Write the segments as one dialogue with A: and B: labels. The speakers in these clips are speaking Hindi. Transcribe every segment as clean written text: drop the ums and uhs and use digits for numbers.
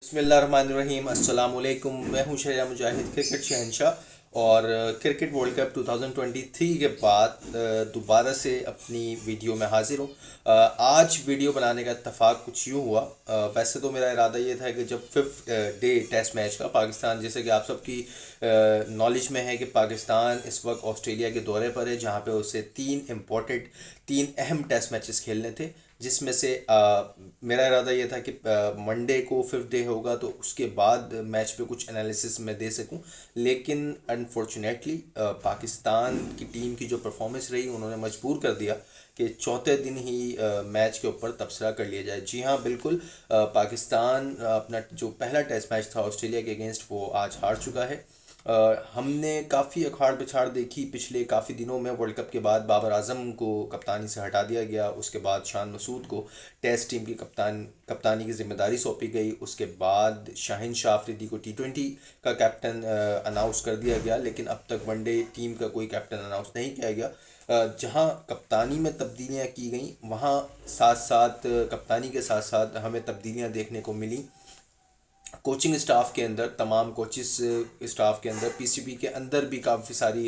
A: बिस्मिल्लाहिर्रहमानिर्रहीम अस्सलाम वालेकुम। मैं हूं शहरिया मुजाहिद क्रिकेट शहंशाह और क्रिकेट वर्ल्ड कप 2023 के बाद दोबारा से अपनी वीडियो में हाजिर हूं। आज वीडियो बनाने का इत्तफाक कुछ यूँ हुआ। वैसे तो मेरा इरादा ये था कि जब फिफ्थ डे टेस्ट मैच का पाकिस्तान, जैसे कि आप सबकी नॉलेज में है कि पाकिस्तान इस वक्त ऑस्ट्रेलिया के दौरे पर है, जहाँ पे उसे तीन अहम टेस्ट मैचेस खेलने थे, जिसमें से मेरा इरादा ये था कि मंडे को फिफ्थ डे होगा तो उसके बाद मैच पे कुछ एनालिसिस मैं दे सकूं। लेकिन अनफॉर्चुनेटली पाकिस्तान की टीम की जो परफॉर्मेंस रही, उन्होंने मजबूर कर दिया कि चौथे दिन ही मैच के ऊपर तबसरा कर लिया जाए। जी हाँ, बिल्कुल। पाकिस्तान अपना जो पहला टेस्ट मैच था ऑस्ट्रेलिया के अगेंस्ट, वो आज हार चुका है। हमने काफ़ी अखाड़ पिछाड़ देखी पिछले काफ़ी दिनों में। वर्ल्ड कप के बाद बाबर आजम को कप्तानी से हटा दिया गया, उसके बाद शान मसूद को टेस्ट टीम की कप्तानी की जिम्मेदारी सौंपी गई, उसके बाद शाहिन शाह अफरीदी को T20 का कैप्टन अनाउंस कर दिया गया, लेकिन अब तक वनडे टीम का कोई कैप्टन अनाउंस नहीं किया गया। जहां कप्तानी में तब्दीलियां की गई, वहां साथ साथ कप्तानी के साथ साथ हमें तब्दीलियां देखने को मिली कोचिंग स्टाफ के अंदर। तमाम कोचिस स्टाफ के अंदर, पीसीबी के अंदर भी काफ़ी सारी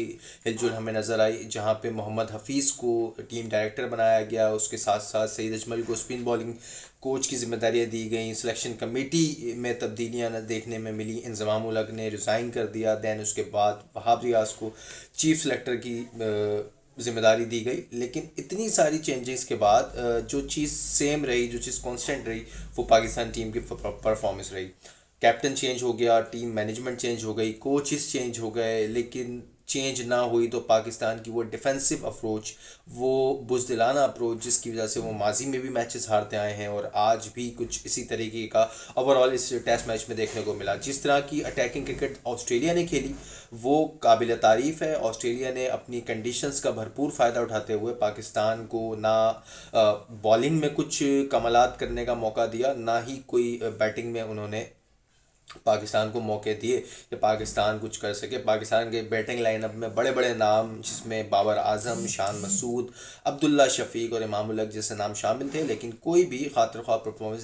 A: हिलजुल हमें नज़र आई, जहां पे मोहम्मद हफीज़ को टीम डायरेक्टर बनाया गया, उसके साथ साथ सईद अजमल को स्पिन बॉलिंग कोच की जिम्मेदारियां दी गई। सिलेक्शन कमेटी में तब्दीलियां देखने में मिली, इंजमाम उल हक ने रिज़ाइन कर दिया, दैन उसके बाद वहाब रियाज को चीफ सेलेक्टर की जिम्मेदारी दी गई। लेकिन इतनी सारी चेंजेस के बाद जो चीज़ सेम रही, जो चीज़ कांस्टेंट रही, वो पाकिस्तान टीम की परफॉर्मेंस रही। कैप्टन चेंज हो गया, टीम मैनेजमेंट चेंज हो गई, कोचेस चेंज हो गए, लेकिन चेंज ना हुई तो पाकिस्तान की वो डिफेंसिव अप्रोच, वो बुज़दिलाना अप्रोच, जिसकी वजह से वो माजी में भी मैचेस हारते आए हैं और आज भी कुछ इसी तरीके का ओवरऑल इस टेस्ट मैच में देखने को मिला। जिस तरह की अटैकिंग क्रिकेट ऑस्ट्रेलिया ने खेली, वो काबिल तारीफ़ है। ऑस्ट्रेलिया ने अपनी कंडीशंस का भरपूर फ़ायदा उठाते हुए पाकिस्तान को ना बॉलिंग में कुछ कमालात करने का मौका दिया, ना ही कोई बैटिंग में उन्होंने पाकिस्तान को मौके दिए कि पाकिस्तान कुछ कर सके। पाकिस्तान के बैटिंग लाइनअप में बड़े बड़े नाम, जिसमें बाबर आजम, शान मसूद, अब्दुल्ला शफीक और इमाम उल हक जैसे नाम शामिल थे, लेकिन कोई भी खातिर ख्वाह परफॉर्मेंस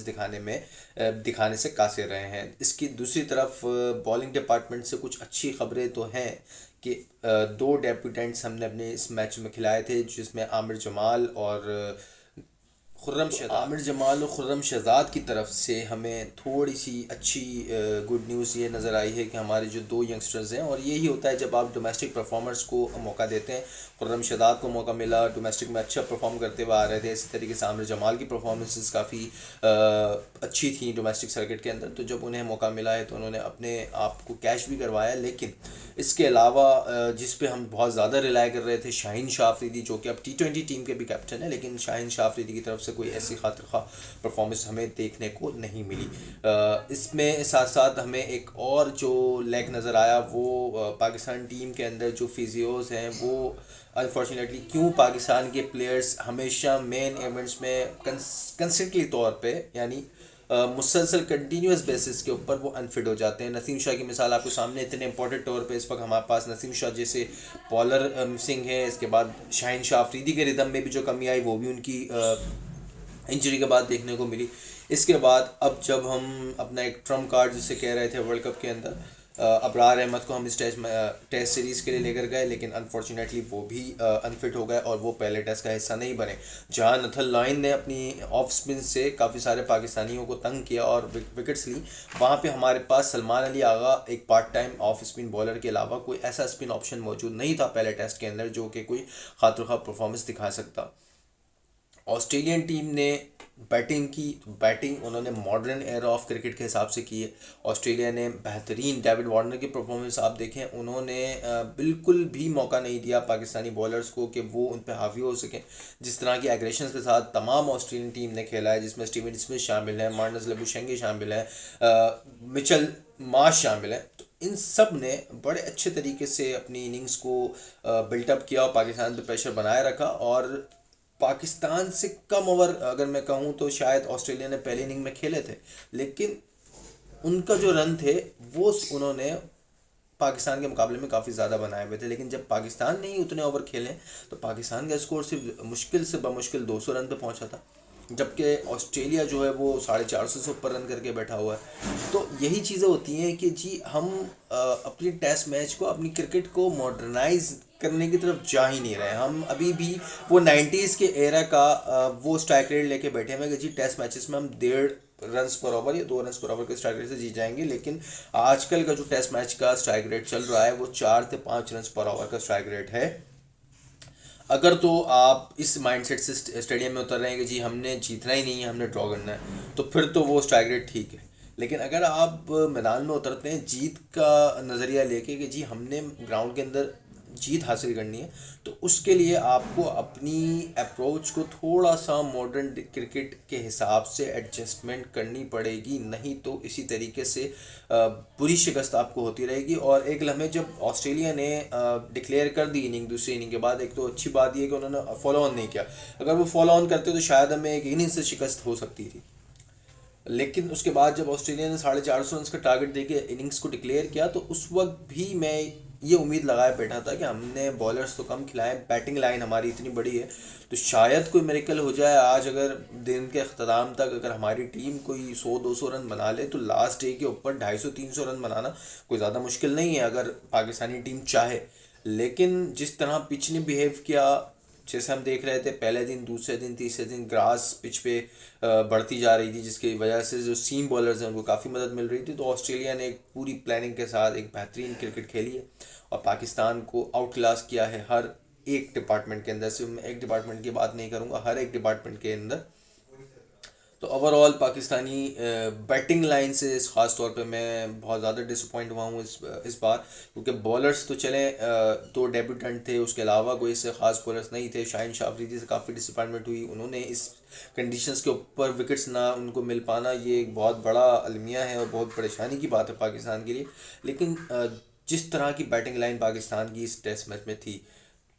A: दिखाने से कासिर रहे हैं। इसकी दूसरी तरफ बॉलिंग डिपार्टमेंट से कुछ अच्छी खबरें तो हैं कि दो डेब्यूटेंट्स हमने अपने इस मैच में खिलाए थे, जिसमें आमिर जमाल और खुर्रम शहजाद की तरफ से हमें थोड़ी सी अच्छी गुड न्यूज़ ये नज़र आई है कि हमारे जो दो यंगस्टर्स हैं, और यही होता है जब आप डोमेस्टिक परफॉर्मर्स को मौका देते हैं। खुर्रम शहजाद को मौका मिला, डोमेस्टिक में अच्छा परफॉर्म करते हुए आ रहे थे। इसी तरीके से आमिर जमाल की परफॉर्मेंसेस काफ़ी अच्छी थी डोमेस्टिक सर्किट के अंदर, तो जब उन्हें मौका मिला है तो उन्होंने अपने आप को कैश भी करवाया। लेकिन इसके अलावा जिस पे हम बहुत ज़्यादा रिलाई कर रहे थे, शाहीन शाह अफरीदी, जो कि अब T20 टीम के भी कैप्टन है, लेकिन शाहीन शाह अफरीदी की तरफ से कोई ऐसी खातिर ख्वाह परफॉर्मेंस हमें देखने को नहीं मिली। इसमें साथ साथ हमें एक और जो लैग नज़र आया, वो पाकिस्तान टीम के अंदर जो फिजियोज़ हैं, वो अनफॉर्चुनेटली क्यों पाकिस्तान के प्लेयर्स हमेशा मेन इवेंट्स में कंसिस्टेंटली तौर पे, यानी मुसलसल कंटिन्यूस बेसिस के ऊपर वो अनफिट हो जाते हैं। नसीम शाह की मिसाल आपको सामने, इतने इंपॉर्टेंट तौर पे इस वक्त हमारे पास नसीम शाह जैसे बॉलर मिसिंग है। इसके बाद शाहीन शाह अफरीदी के रिदम में भी जो कमी आई, वो भी उनकी इंजरी के बाद देखने को मिली। इसके बाद अब जब हम अपना एक ट्रम्प कार्ड जिसे कह रहे थे वर्ल्ड कप के अंदर, अबरार अहमद को हम इस टेस्ट सीरीज़ के लिए लेकर गए, लेकिन अनफॉर्चुनेटली वो भी अनफिट हो गए और वो पहले टेस्ट का हिस्सा नहीं बने। जहां नथल लाइन ने अपनी ऑफ स्पिन से काफ़ी सारे पाकिस्तानियों को तंग किया और विकेट्स ली, वहाँ पे हमारे पास सलमान अली आगा, एक part time off spin bowler के अलावा कोई ऐसा स्पिन ऑप्शन मौजूद नहीं था पहले टेस्ट के अंदर जो कि कोई खातिर ख्वाह परफॉर्मेंस दिखा सकता। ऑस्ट्रेलियन टीम ने बैटिंग की, तो बैटिंग उन्होंने मॉडर्न एरा ऑफ क्रिकेट के हिसाब से की है। ऑस्ट्रेलिया ने बेहतरीन, डेविड वार्नर की परफॉर्मेंस आप देखें, उन्होंने बिल्कुल भी मौका नहीं दिया पाकिस्तानी बॉलर्स को कि वो उन पर हावी हो सकें। जिस तरह की एग्रेशन के साथ तमाम ऑस्ट्रेलियन टीम ने खेला है, जिसमें स्टीवन स्मिथ शामिल है, मार्नस लबुशेंगे शामिल है, मिचेल मार्श शामिल है, तो इन सब ने बड़े अच्छे तरीके से अपनी इनिंग्स को बिल्टअप किया और पाकिस्तान पर प्रेशर बनाए रखा। और पाकिस्तान से कम ओवर अगर मैं कहूँ तो शायद ऑस्ट्रेलिया ने पहली इनिंग में खेले थे, लेकिन उनका जो रन थे वो उन्होंने पाकिस्तान के मुकाबले में काफ़ी ज़्यादा बनाए हुए थे। लेकिन जब पाकिस्तान ने ही उतने ओवर खेले तो पाकिस्तान का स्कोर सिर्फ मुश्किल से बमुश्किल 200 रन पे पहुंचा था। जबकि ऑस्ट्रेलिया जो है वो 450 से ऊपर रन करके बैठा हुआ है। तो यही चीज़ें होती हैं कि जी हम अपनी टेस्ट मैच को, अपनी क्रिकेट को मॉडर्नाइज करने की तरफ जा ही नहीं रहे। हम अभी भी वो 90s के एरा का वो स्ट्राइक रेट लेके बैठे हैं कि जी टेस्ट मैचेस में हम 1.5 रन पर ओवर या 2 रन पर ओवर के स्ट्राइक रेट से जीत जाएंगे। लेकिन आजकल का जो टेस्ट मैच का स्ट्राइक रेट चल रहा है वो 4 से 5 रन पर ओवर का स्ट्राइक रेट है। अगर तो आप इस माइंडसेट से स्टेडियम में उतर रहे हैं कि जी हमने जीतना ही नहीं है, हमने ड्रॉ करना है, तो फिर तो वो स्ट्राइक रेट ठीक है। लेकिन अगर आप मैदान में उतरते हैं जीत का नज़रिया लेके कि जी हमने ग्राउंड के अंदर जीत हासिल करनी है, तो उसके लिए आपको अपनी अप्रोच को थोड़ा सा मॉडर्न क्रिकेट के हिसाब से एडजस्टमेंट करनी पड़ेगी। नहीं तो इसी तरीके से बुरी शिकस्त आपको होती रहेगी। और एक लम्हे जब ऑस्ट्रेलिया ने डिक्लेयर कर दी इनिंग, दूसरी इनिंग के बाद, एक तो अच्छी बात यह कि उन्होंने फॉलो ऑन नहीं किया। अगर वो फॉलो ऑन करते तो शायद हमें एक इनिंग से शिकस्त हो सकती थी। लेकिन उसके बाद जब ऑस्ट्रेलिया ने 450 रन का टारगेट देके इनिंग्स को डिक्लेयर किया, तो उस वक्त भी मैं ये उम्मीद लगाए बैठा था कि हमने बॉलर्स तो कम खिलाए, बैटिंग लाइन हमारी इतनी बड़ी है तो शायद कोई मिरेकल हो जाए। आज अगर दिन के अख्ताम तक अगर हमारी टीम कोई 100-200 रन बना ले, तो लास्ट डे के ऊपर 250-300 रन बनाना कोई ज़्यादा मुश्किल नहीं है अगर पाकिस्तानी टीम चाहे। लेकिन जिस तरह पिच ने बिहेव किया, जैसे हम देख रहे थे पहले दिन, दूसरे दिन, तीसरे दिन ग्रास पिच पे बढ़ती जा रही थी, जिसकी वजह से जो सीम बॉलर्स हैं उनको काफ़ी मदद मिल रही थी। तो ऑस्ट्रेलिया ने एक पूरी प्लानिंग के साथ एक बेहतरीन क्रिकेट खेली है और पाकिस्तान को आउट क्लास किया है हर एक डिपार्टमेंट के अंदर। सिर्फ मैं एक डिपार्टमेंट की बात नहीं करूँगा, हर एक डिपार्टमेंट के अंदर। तो ओवरऑल पाकिस्तानी बैटिंग लाइन से ख़ास तौर पे मैं बहुत ज़्यादा डिसअपॉइंट हुआ हूँ इस बार, क्योंकि बॉलर्स तो चले 2 डेब्यूटेंट थे, उसके अलावा कोई इससे ख़ास बॉलर्स नहीं थे। शाहीन शाह अफरीदी से काफ़ी डिसअपॉइंटमेंट हुई, उन्होंने इस कंडीशंस के ऊपर विकेट्स ना उनको मिल पाना ये एक बहुत बड़ा अलमिया है और बहुत परेशानी की बात है पाकिस्तान के लिए। लेकिन जिस तरह की बैटिंग लाइन पाकिस्तान की इस टेस्ट मैच में थी,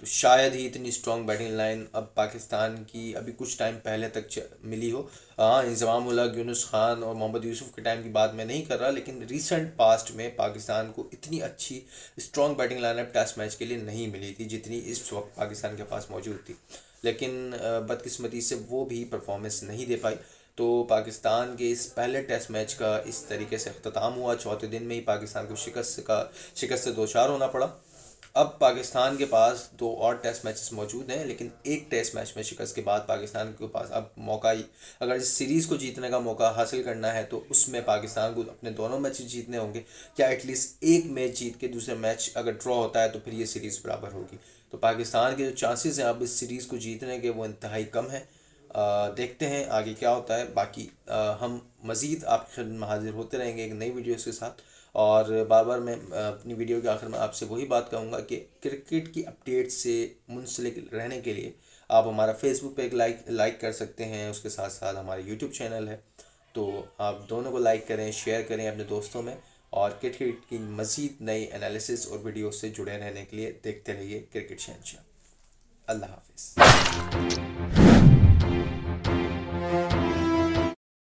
A: तो शायद ही इतनी स्ट्रॉन्ग बैटिंग लाइन अब पाकिस्तान की अभी कुछ टाइम पहले तक मिली हो। हाँ, इंज़माम उल हक, यूनुस खान और मोहम्मद यूसुफ के टाइम की बात मैं नहीं कर रहा, लेकिन रिसेंट पास्ट में पाकिस्तान को इतनी अच्छी strong batting lineup test match के लिए नहीं मिली थी जितनी इस वक्त पाकिस्तान के पास मौजूद थी। लेकिन बदकिस्मती से वो भी परफॉर्मेंस नहीं दे पाई। तो पाकिस्तान के इस पहले टेस्ट मैच का इस तरीके से अख्ताम हुआ, चौथे दिन में ही पाकिस्तान को शिकस्त से दो चार होना पड़ा। अब पाकिस्तान के पास 2 और टेस्ट मैचेस मौजूद हैं, लेकिन एक टेस्ट मैच में शिकस्त के बाद पाकिस्तान के पास अब मौका ही, अगर इस सीरीज़ को जीतने का मौका हासिल करना है तो उसमें पाकिस्तान को अपने दोनों मैचेस जीतने होंगे, या एटलीस्ट एक मैच जीत के दूसरे मैच अगर ड्रॉ होता है तो फिर ये सीरीज़ बराबर होगी। तो पाकिस्तान के जो चांसेस हैं अब इस सीरीज़ को जीतने के वो इंतहाई कम है। देखते हैं आगे क्या होता है। बाकी हम मज़ीद आपके खिदमत में हाजिर होते रहेंगे एक नई वीडियोस के साथ। और बार बार मैं अपनी वीडियो के आखिर में आपसे वही बात कहूँगा कि क्रिकेट की अपडेट से मुंसलिक रहने के लिए आप हमारा फेसबुक पे एक लाइक कर सकते हैं, उसके साथ साथ हमारा यूट्यूब चैनल है, तो आप दोनों को लाइक करें, शेयर करें अपने दोस्तों में। और क्रिकेट की मज़ीद नई एनालिसिस और वीडियो से जुड़े रहने के लिए देखते रहिए क्रिकेट शहंशाह। अल्लाह हाफिज़।